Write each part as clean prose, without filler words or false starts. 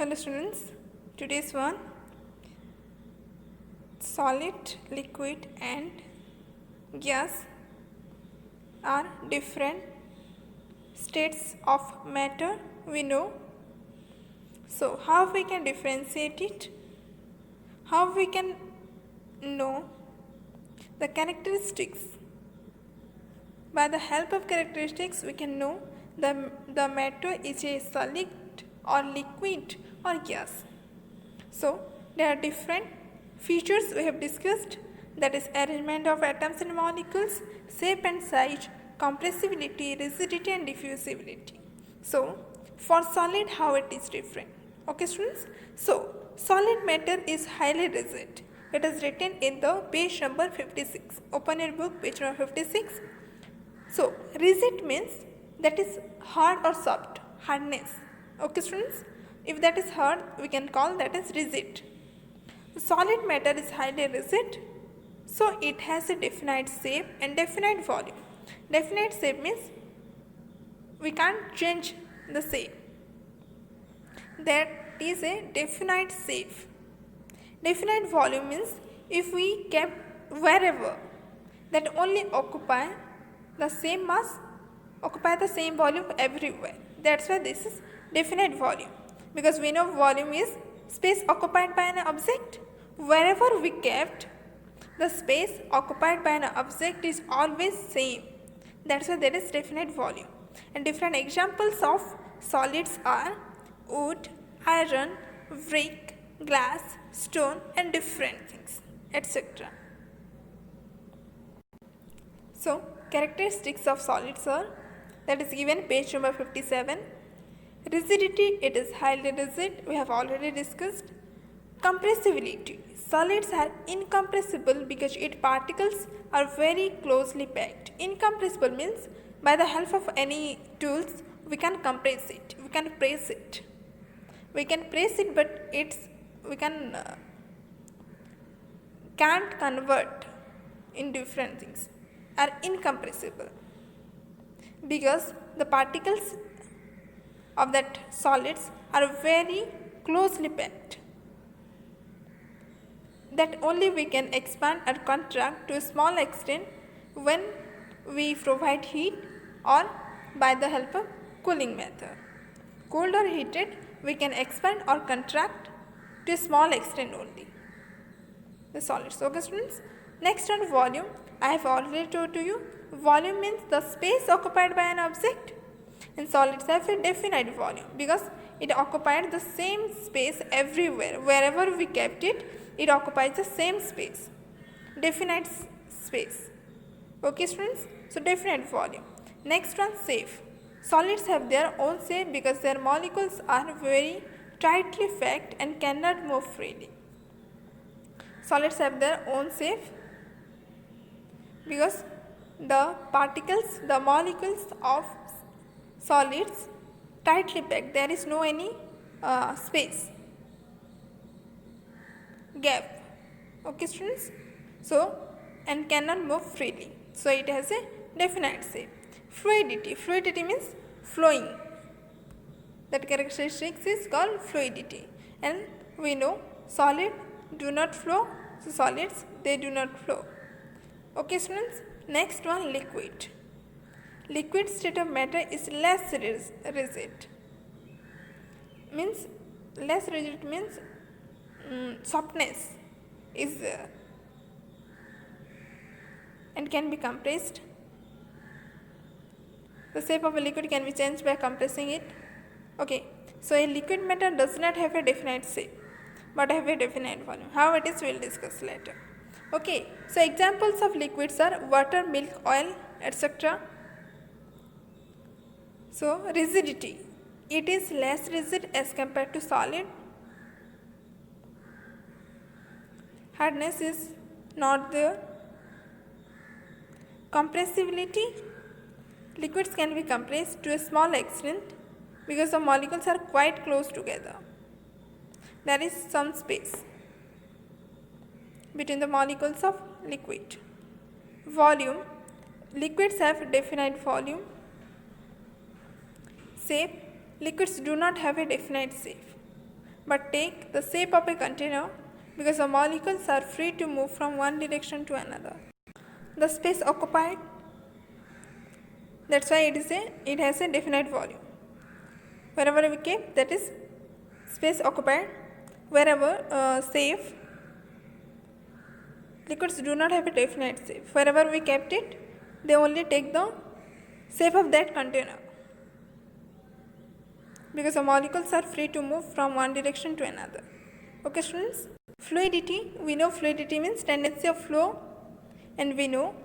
Hello students, today's one solid, liquid and gas are different states of matter we know. So how we can differentiate it? How we can know the characteristics? By the help of characteristics we can know the matter is a solid or liquid or gas. So there are different features we have discussed, that is arrangement of atoms and molecules, shape and size, compressibility, rigidity and diffusibility. So for solid, how it is different? Okay students, so solid matter is highly rigid. It is written in the page number 56. Open your book, page number 56. So rigid means that is hard or soft, hardness. Okay students, if that is hard we can call that as rigid. Solid matter is highly rigid, so it has a definite shape and definite volume. Definite shape means we can't change the shape. That is a definite shape. Definite volume means if we kept wherever, that only occupy the same mass, occupy the same volume everywhere. That's why this is definite volume, because we know volume is space occupied by an object. Wherever we kept, the space occupied by an object is always same. That's why there is definite volume. And different examples of solids are wood, iron, brick, glass, stone and different things, etc. So characteristics of solids are, that is given page number 57. Rigidity, it is highly rigid, we have already discussed. Compressibility, solids are incompressible because its particles are very closely packed. Incompressible means by the help of any tools we can compress it, we can press it. We can press it, but we can't convert in different things, are incompressible because the particles of that solids are very closely packed, that only we can expand or contract to a small extent when we provide heat or by the help of cooling method. Cooled or heated, we can expand or contract to a small extent only the solids. Okay students, next on volume, I have already told to you, volume means the space occupied by an object, and solids have a definite volume because it occupied the same space everywhere. Wherever we kept it, it occupies the same space, definite space. Okay students, so definite volume. Next one, shape. Solids have their own shape because their molecules are very tightly packed and cannot move freely. Solids have their own shape because the particles, the molecules of solids tightly packed, there is no any space, gap. Okay students, so and cannot move freely, so it has a definite shape. Fluidity, fluidity means flowing, that characteristic is called fluidity, and we know solid do not flow, so solids they do not flow. Okay students, next one, liquid. Liquid state of matter is less rigid, means less rigid means softness is there and can be compressed. The shape of a liquid can be changed by compressing it. Okay, so a liquid matter does not have a definite shape but have a definite volume. How it is, we will discuss later. Okay, so examples of liquids are water, milk, oil, etc. So rigidity, it is less rigid as compared to solid. Hardness is not there. Compressibility, liquids can be compressed to a small extent because the molecules are quite close together. There is some space between the molecules of liquid. Volume, liquids have definite volume. Shape, liquids do not have a definite shape. but take the shape of a container because the molecules are free to move from one direction to another. The space occupied, that's why it has a definite volume. Wherever we keep, that is space occupied. Wherever safe, liquids do not have a definite shape. Wherever we kept it, they only take the shape of that container because the molecules are free to move from one direction to another. Okay students, fluidity, we know fluidity means tendency of flow, and we know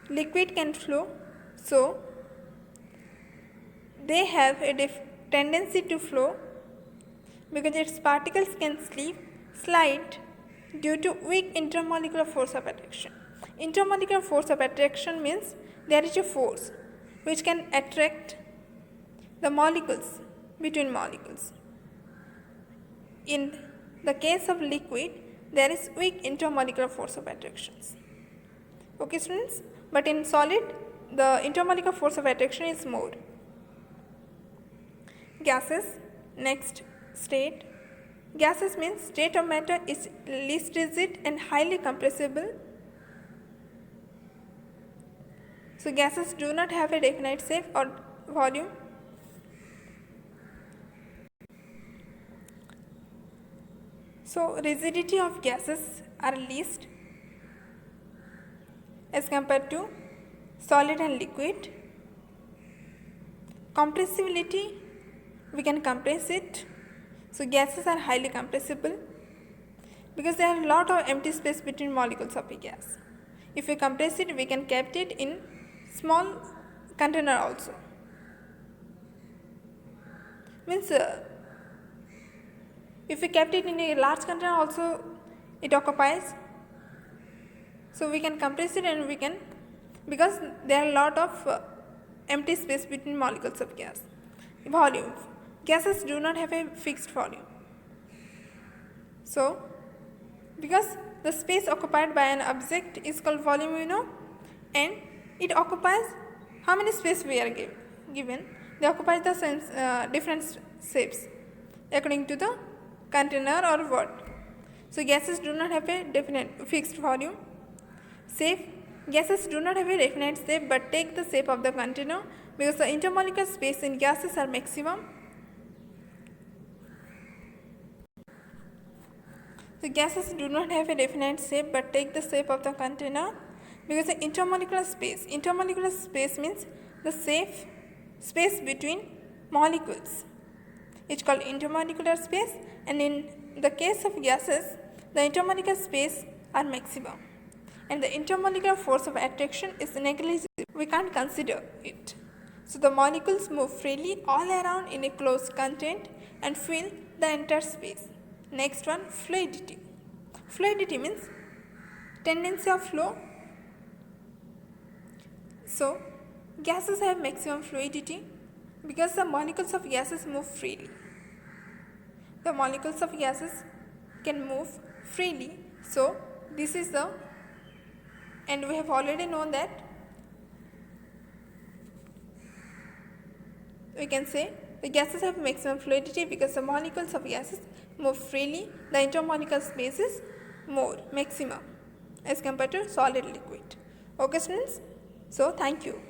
liquid can flow, so they have a tendency to flow because its particles can slide due to weak intermolecular force of attraction. Intermolecular force of attraction means there is a force which can attract the molecules between molecules. In the case of liquid, there is weak intermolecular force of attractions. Okay students, but in solid, the intermolecular force of attraction is more. Gases, next state. Gases means state of matter is least rigid and highly compressible. So gases do not have a definite shape or volume. So rigidity of gases are least as compared to solid and liquid. Compressibility, we can compress it. So gases are highly compressible because there are a lot of empty space between molecules of a gas. If we compress it, we can keep it in small container also. Means if we kept it in a large container also, it occupies. So we can compress it and we can, because there are a lot of empty space between molecules of gas. Volume. Gases do not have a fixed volume. So because the space occupied by an object is called volume, you know, and it occupies how many space we are given. They occupy the different shapes according to the container or what. So gases do not have a definite fixed volume. Shape. Gases do not have a definite shape but take the shape of the container because the intermolecular space in gases are maximum. So gases do not have a definite shape but take the shape of the container because the intermolecular space means the safe space between molecules. It's called intermolecular space, and in the case of gases, the intermolecular space are maximum and the intermolecular force of attraction is negligible. We can't consider it. So the molecules move freely all around in a closed content and fill the entire space. Next one, fluidity. Fluidity means tendency of flow. So gases have maximum fluidity because the molecules of gases move freely. The molecules of gases can move freely. So this is the, and we have already known that we can say the gases have maximum fluidity because the molecules of gases move freely. The intermolecular space is more, maximum as compared to solid liquid. Okay students, so thank you.